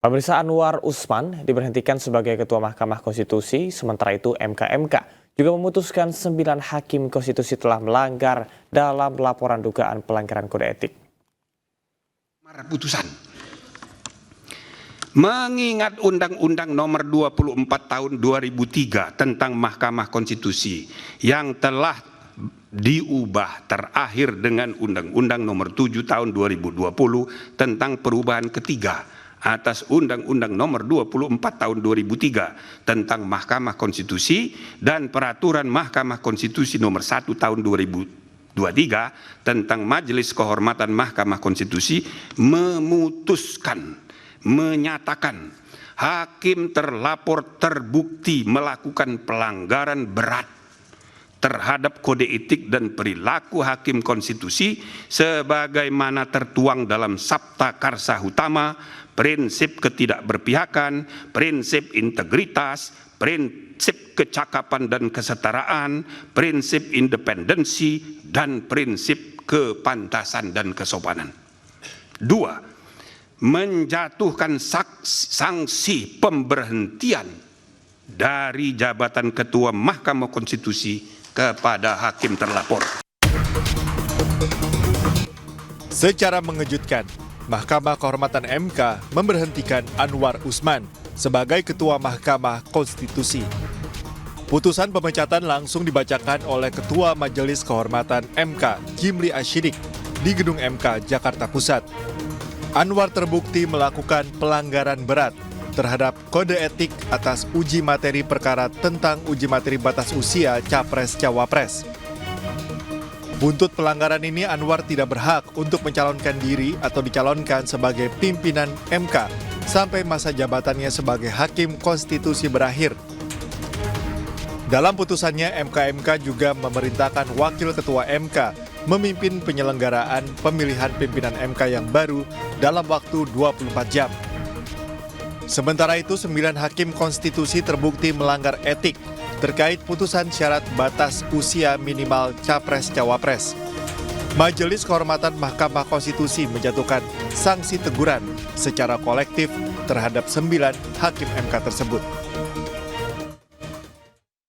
Pemirsa, Anwar Usman diberhentikan sebagai Ketua Mahkamah Konstitusi, sementara itu MKMK juga memutuskan 9 hakim konstitusi telah melanggar dalam laporan dugaan pelanggaran kode etik. Putusan mengingat Undang-Undang Nomor 24 Tahun 2003 tentang Mahkamah Konstitusi yang telah diubah terakhir dengan Undang-Undang Nomor 7 Tahun 2020 tentang perubahan ketiga atas Undang-Undang Nomor 24 Tahun 2003 tentang Mahkamah Konstitusi dan Peraturan Mahkamah Konstitusi Nomor 1 Tahun 2023 tentang Majelis Kehormatan Mahkamah Konstitusi menyatakan hakim terlapor terbukti melakukan pelanggaran berat terhadap kode etik dan perilaku hakim konstitusi sebagaimana tertuang dalam Sabta Karsa Utama, prinsip ketidakberpihakan, prinsip integritas, prinsip kecakapan dan kesetaraan, prinsip independensi, dan prinsip kepantasan dan kesopanan. 2. Menjatuhkan sanksi pemberhentian dari jabatan Ketua Mahkamah Konstitusi kepada hakim terlapor. Secara mengejutkan, Mahkamah Kehormatan MK memberhentikan Anwar Usman sebagai Ketua Mahkamah Konstitusi. Putusan pemecatan langsung dibacakan oleh Ketua Majelis Kehormatan MK, Jimli Asyidik, di Gedung MK, Jakarta Pusat. Anwar terbukti melakukan pelanggaran berat terhadap kode etik atas uji materi perkara tentang uji materi batas usia Capres-Cawapres. Buntut pelanggaran ini, Anwar tidak berhak untuk mencalonkan diri atau dicalonkan sebagai pimpinan MK sampai masa jabatannya sebagai hakim konstitusi berakhir. Dalam putusannya, MKMK juga memerintahkan Wakil Ketua MK memimpin penyelenggaraan pemilihan pimpinan MK yang baru dalam waktu 24 jam. Sementara itu, 9 hakim konstitusi terbukti melanggar etik terkait putusan syarat batas usia minimal Capres-Cawapres. Majelis Kehormatan Mahkamah Konstitusi menjatuhkan sanksi teguran secara kolektif terhadap 9 hakim MK tersebut.